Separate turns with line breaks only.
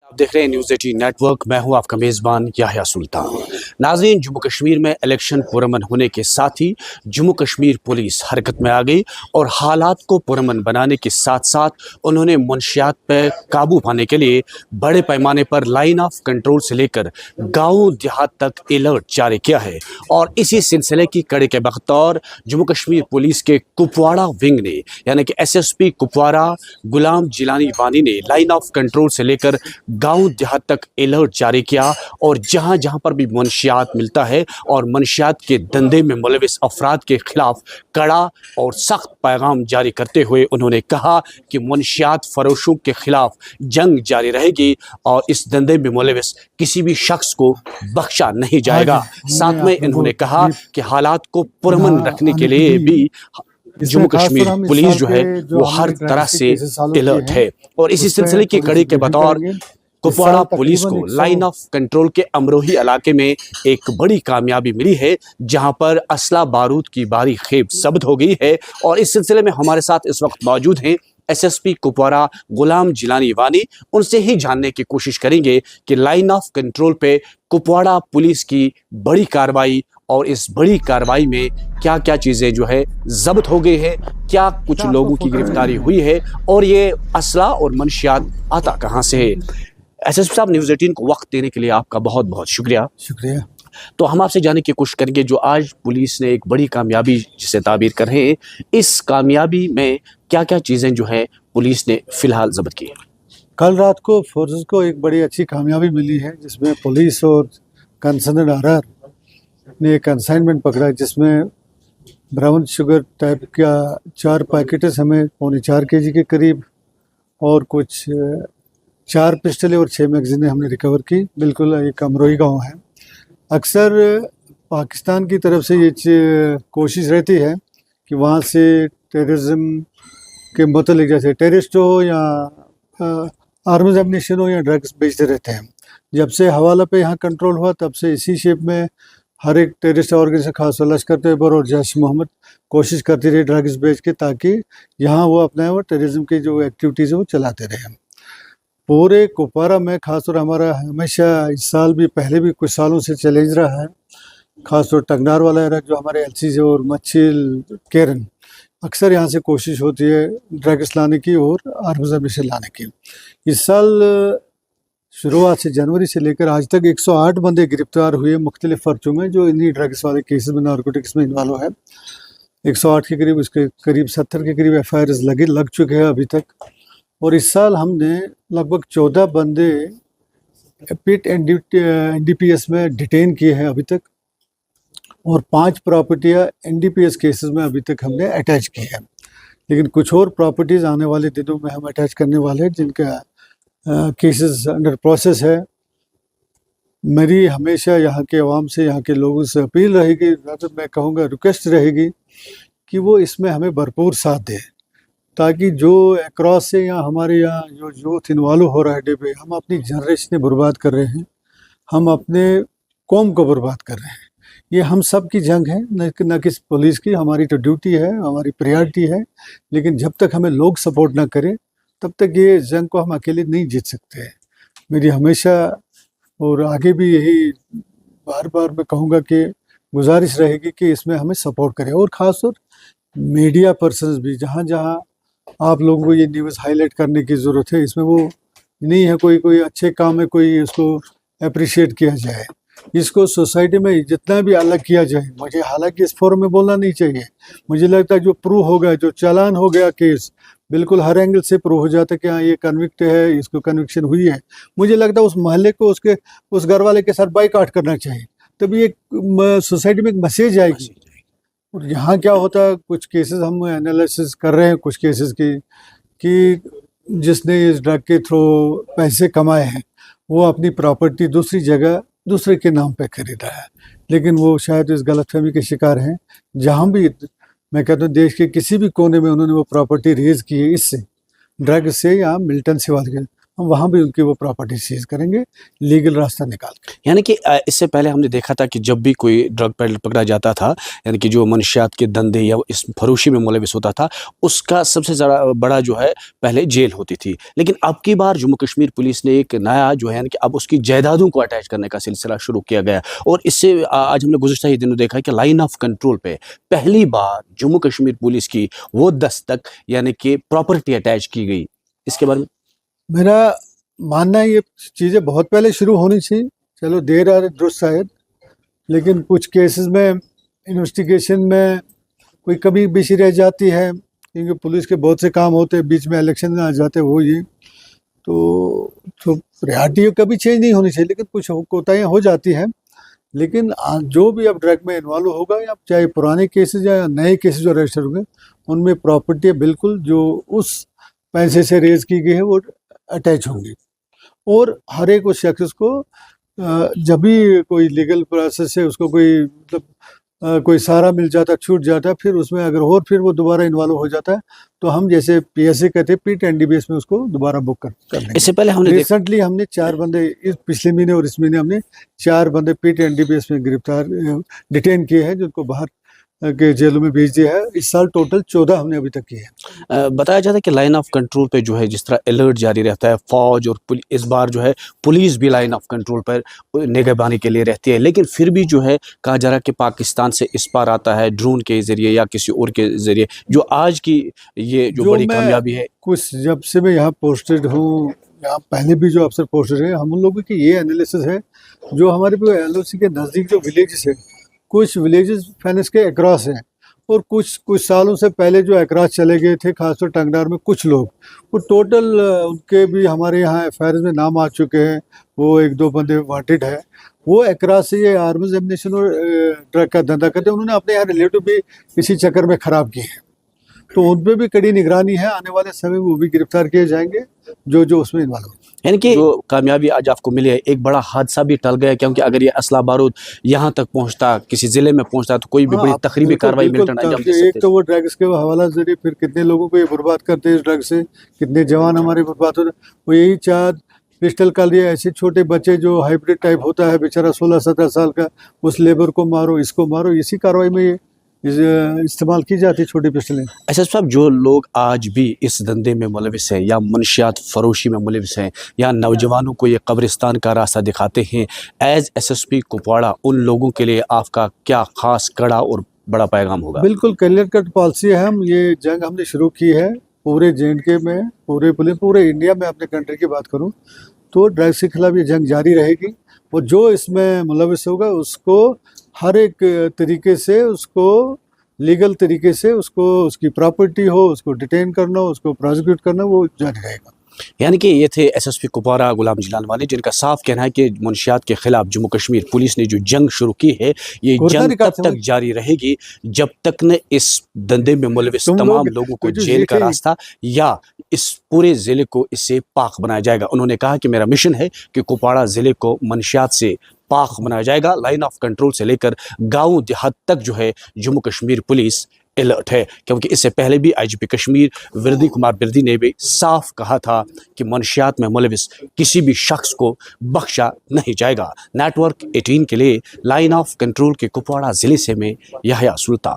आप देख रहे हैं न्यूज़ 18 नेटवर्क। मैं हूं आपका मेज़बान याह्या सुल्तान। नाज़रीन, जम्मू कश्मीर में इलेक्शन पुरअमन होने के साथ ही जम्मू कश्मीर पुलिस हरकत में आ गई और हालात को पुरअमन बनाने के साथ साथ उन्होंने मुनशियात पर काबू पाने के लिए बड़े पैमाने पर लाइन ऑफ कंट्रोल से लेकर गाँव देहात तक अलर्ट जारी किया है। और इसी सिलसिले की कड़ी के बतौर जम्मू कश्मीर पुलिस के कुपवाड़ा विंग ने यानी कि SSP कुपवाड़ा गुलाम जिलानी वानी ने लाइन ऑफ कंट्रोल से लेकर गांव देहात तक अलर्ट जारी किया और जहां जहां पर भी मंशियात मिलता है और मंशियात के धंधे में मुलविस अफराद के खिलाफ कड़ा और सख्त पैगाम जारी करते हुए उन्होंने कहा कि मंशियात फरोशों के खिलाफ जंग जारी रहेगी और इस धंधे में मुलविस किसी भी शख्स को बख्शा नहीं जाएगा। साथ में इन्होंने कहा कि हालात को पुरअमन रखने के लिए भी जम्मू कश्मीर पुलिस जो है वो हर तरह से अलर्ट है। और इसी सिलसिले की कड़ी के बतौर कुपवाड़ा पुलिस को लाइन ऑफ कंट्रोल के अमरोही इलाके में एक बड़ी कामयाबी मिली है, जहां पर असला बारूद की बारी खेब साबित हो गई है। और इस सिलसिले में हमारे साथ इस वक्त मौजूद हैं SSP कुपवाड़ा गुलाम जिलानी वानी। उनसे ही जानने की कोशिश करेंगे कि लाइन ऑफ कंट्रोल पे कुपवाड़ा पुलिस की बड़ी कार्रवाई और इस बड़ी कार्रवाई में क्या क्या चीज़ें जो है जब्त हो गई है, क्या कुछ लोगों की गिरफ्तारी हुई है और ये असला और मंशियात आता कहाँ से है। SSP साहब, न्यूज़ 18 को वक्त देने के लिए आपका बहुत बहुत शुक्रिया। तो हम आपसे जानने की कोशिश करेंगे, जो आज पुलिस ने एक बड़ी कामयाबी जिसे ताबीर कर रहे हैं, इस कामयाबी में क्या क्या चीज़ें जो है पुलिस ने फ़िलहाल ज़ब्त की है।
कल रात को फोर्सेस को एक बड़ी अच्छी कामयाबी मिली है, जिसमें पुलिस और कंसर्न RR ने एक कंसाइनमेंट पकड़ा है, जिसमें ब्राउन शुगर टाइप का 4 पैकेट्स हमें 4.25 kg के करीब और कुछ 4 पिस्टलें और 6 मैगजीनें हमने रिकवर की। बिल्कुल एक अमरोही गाँव है। अक्सर पाकिस्तान की तरफ से ये कोशिश रहती है कि वहाँ से टेररिज्म के मतलब जैसे टेररिस्ट हो या आर्म्स एम्युनिशन हो या ड्रग्स बेचते रहते हैं। जब से हवाला पे यहाँ कंट्रोल हुआ तब से इसी शेप में हर एक टेररिस्ट ऑर्गेनाइजेशन खास लश्कर तैयबा और जैश मोहम्मद कोशिश करती रही ड्रग्स बेच के, ताकि यहाँ वो अपने वो टेररिज्म की जो एक्टिविटीज़ है वो चलाते रहे। पूरे कुपवाड़ा में खासतौर हमारा हमेशा इस साल भी पहले भी कुछ सालों से चैलेंज रहा है, खासतौर टंगनार वाला एरिया जो हमारे LC से और मच्छिल केरन, अक्सर यहाँ से कोशिश होती है ड्रग्स लाने की और आर्म्स एम्युनिशन लाने की। इस साल शुरुआत से जनवरी से लेकर आज तक 108 बंदे गिरफ्तार हुए मुख्तलिफ फर्चों में, जो इन्हीं ड्रग्स वाले केसेस में नारकोटिक्स में इन्वॉल्व है। 108 के करीब, उसके करीब 70 के करीब FIRs लग चुके हैं अभी तक। और इस साल हमने लगभग 14 बंदे पिट NDPS में डिटेन किए हैं अभी तक, और 5 प्रॉपर्टियाँ NDPS केसेस में अभी तक हमने अटैच की है। लेकिन कुछ और प्रॉपर्टीज़ आने वाले दिनों में हम अटैच करने वाले हैं, जिनका केसेस अंडर प्रोसेस है। मेरी हमेशा यहाँ के अवाम से, यहाँ के लोगों से अपील रहेगी, तो मैं कहूँगा रिक्वेस्ट रहेगी कि वो इसमें हमें भरपूर साथ दें, ताकि जो अक्रॉस से या हमारे यहाँ जो यूथ इन्वॉल्व हो रहा है डे पे, हम अपनी जनरेशन बर्बाद कर रहे हैं, हम अपने कौम को बर्बाद कर रहे हैं। ये हम सब की जंग है, न कि पुलिस की। हमारी तो ड्यूटी है, हमारी प्रायोरिटी है, लेकिन जब तक हमें लोग सपोर्ट ना करें तब तक ये जंग को हम अकेले नहीं जीत सकते हैं। मेरी हमेशा और आगे भी यही बार बार मैं कहूँगा कि गुजारिश रहेगी कि इसमें हमें सपोर्ट करें, और ख़ासतौर मीडिया पर्सनस भी, जहाँ जहाँ आप लोगों को ये न्यूज़ हाईलाइट करने की ज़रूरत है। इसमें वो नहीं है कोई अच्छे काम है कोई इसको अप्रिशिएट किया जाए, इसको सोसाइटी में जितना भी अलग किया जाए। मुझे हालांकि इस फोरम में बोलना नहीं चाहिए, मुझे लगता है जो प्रूव हो गया, जो चालान हो गया केस, बिल्कुल हर एंगल से प्रूव हो जाता है कि हाँ ये कन्विक्ट है, इसको कन्विक्शन हुई है। मुझे लगता है उस मोहल्ले को उस घर वाले के साथ बाइकआउट करना चाहिए, तभी एक सोसाइटी में एक मैसेज आएगी। और यहाँ क्या होता है, कुछ केसेस हम एनालिसिस कर रहे हैं, कुछ केसेस की कि जिसने इस ड्रग के थ्रू पैसे कमाए हैं वो अपनी प्रॉपर्टी दूसरी जगह दूसरे के नाम पे खरीदा है, लेकिन वो शायद इस गलतफहमी के शिकार हैं। जहाँ भी मैं कहता हूँ देश के किसी भी कोने में उन्होंने वो प्रॉपर्टी रेज की है, इससे ड्रग से या मिलिटेंसी वाले, हम वहाँ भी उनकी वो प्रॉपर्टी सीज करेंगे लीगल रास्ता निकाल के।
यानी कि इससे पहले हमने देखा था कि जब भी कोई ड्रग पेडलर पकड़ा जाता था, यानी कि जो मनशियात के धंधे या इस फरोशी में मुलविस होता था, उसका सबसे ज़्यादा बड़ा जो है पहले जेल होती थी। लेकिन अब की बार जम्मू कश्मीर पुलिस ने एक नया जो है यानी कि अब उसकी जायदादों को अटैच करने का सिलसिला शुरू किया गया, और इससे आज हमने गुज़श्ता ही दिनों देखा कि लाइन ऑफ कंट्रोल पे पहली बार जम्मू कश्मीर पुलिस की वो दस्तक यानी कि प्रॉपर्टी अटैच की गई। इसके बारे में
मेरा मानना है ये चीज़ें बहुत पहले शुरू होनी चाहिए, चलो देर आ दुरुस्त शायद, लेकिन कुछ केसेस में इन्वेस्टिगेशन में कोई कमी बेशी रह जाती है, क्योंकि पुलिस के बहुत से काम होते हैं, बीच में इलेक्शन में आ जाते हैं, वो ये तो प्रायोरिटी कभी चेंज नहीं होनी चाहिए, लेकिन कुछ कोताहियाँ हो जाती हैं। लेकिन जो भी अब ड्रग में इन्वॉल्व होगा, या चाहे पुराने केसेस या नए केसेस जो रजिस्टर होंगे, उनमें प्रॉपर्टी बिल्कुल जो उस पैसे से रेज की गई है वो अटैच होंगी। और हर एक उस शख्स को जब भी कोई लीगल प्रोसेस से उसको कोई मतलब कोई सहारा मिल जाता, छूट जाता, फिर उसमें अगर और फिर वो दोबारा इन्वॉल्व हो जाता है, तो हम जैसे PSA कहते हैं PIT NDPS में उसको दोबारा बुक कर देंगे।
इससे पहले हमने
रिसेंटली हमने 4 बंदे इस पिछले महीने और इस महीने हमने 4 बंदे PIT NDPS में डिटेन किए हैं, जिनको बाहर के जेलों में भेज दिया है। इस साल टोटल 14 हमने अभी तक किए हैं।
बताया जाता है कि लाइन ऑफ कंट्रोल पे जो है जिस तरह अलर्ट जारी रहता है, फौज और इस बार जो है पुलिस भी लाइन ऑफ कंट्रोल पर निगरानी के लिए रहती है, लेकिन फिर भी जो है कहा जा रहा है कि पाकिस्तान से इस पार आता है ड्रोन के ज़रिए या किसी और के ज़रिए, जो आज की ये जो बड़ी कामयाबी है।
कुछ जब से मैं यहाँ पोस्टेड हूँ, यहाँ पहले भी जो अफसर पोस्टेड है, हम लोगों की ये एनालिसिस है, जो हमारे LOC के नज़दीक जो विलेजेस है, कुछ विलेजेस फैनिस के अक्रॉस हैं, और कुछ सालों से पहले जो अक्रॉस चले गए थे, खासतौर टंगडार में कुछ लोग, वो टोटल उनके भी हमारे यहाँ एफआईआर में नाम आ चुके हैं, वो 1-2 बंदे वांटेड है। वो अक्रॉस से ये आर्म्स एम्युनिशन और ड्रग का धंधा करते हैं, उन्होंने अपने यहाँ रिलेटिव भी इसी चक्कर में ख़राब किए हैं, तो उन पर भी कड़ी निगरानी है। आने वाले समय वो भी गिरफ्तार किए जाएंगे जो उसमें इन्वॉल्व हो।
यानी कि जो कामयाबी आज आपको मिली है, एक बड़ा हादसा भी टल गया, क्योंकि अगर ये असला बारूद यहाँ तक पहुँचता, किसी ज़िले में पहुँचता, तो कोई भी बड़ी तकरीबी कार्रवाई मिल्टन अंजाम दे सकते।
एक तो वो ड्रग्स के हवाला से, फिर कितने लोगों को ये बर्बाद करते हैं इस ड्रग से, कितने जवान हमारे बर्बाद होते हैं। वो यही 4 पिस्टल का लिए ऐसे छोटे बच्चे जो हाइब्रिड टाइप होता है, बेचारा 16-17 साल का, उस लेबर को मारो, इसको मारो, इसी कार्रवाई में ये इस्तेमाल की जाती है छोटी पिस्टलें।
एसएसपी साहब, जो लोग आज भी इस धंधे में मुलविस हैं या मनशियात फरोशी में मुलविस हैं या नौजवानों को ये कब्रिस्तान का रास्ता दिखाते हैं, एज SSP कुपवाड़ा उन लोगों के लिए आपका क्या खास कड़ा और बड़ा पैगाम होगा?
बिल्कुल क्लियर कट पॉलिसी है। हम ये जंग हमने शुरू की है पूरे J&K में, पूरे इंडिया में, अपने कंट्री की बात करूं तो ड्रग्स के खिलाफ ये जंग जारी रहेगी। और जो इसमें मुलविस होगा उसको हर एक तरीके से, उसको लीगल तरीके से, उसको उसकी प्रॉपर्टी हो, उसको डिटेन करना, उसको प्रोसिक्यूट करना, वो जारी रहेगा।
यानी कि ये थे SSP कुपवाड़ा गुलाम जिलान वाले, जिनका साफ कहना है कि मुनशियात के खिलाफ जम्मू कश्मीर पुलिस ने जो जंग शुरू की है, ये जंग तब तक जारी रहेगी जब तक न इस धंधे में मुलविस तमाम लोगों को जेल का रास्ता या इस पूरे ज़िले को इससे पाक बनाया जाएगा। उन्होंने कहा कि मेरा मिशन है कि कुपवाड़ा ज़िले को मनशियात से पाक बनाया जाएगा। लाइन ऑफ कंट्रोल से लेकर गाँव देहात तक जो है जम्मू कश्मीर पुलिस अलर्ट है, क्योंकि इससे पहले भी IGP कश्मीर वर्दी कुमार बिर्दी ने भी साफ कहा था कि मनशियात में मुलविस किसी भी शख्स को बख्शा नहीं जाएगा। नेटवर्क 18 के लिए लाइन ऑफ कंट्रोल के कुपवाड़ा ज़िले से मैं याह्या सुल्तान।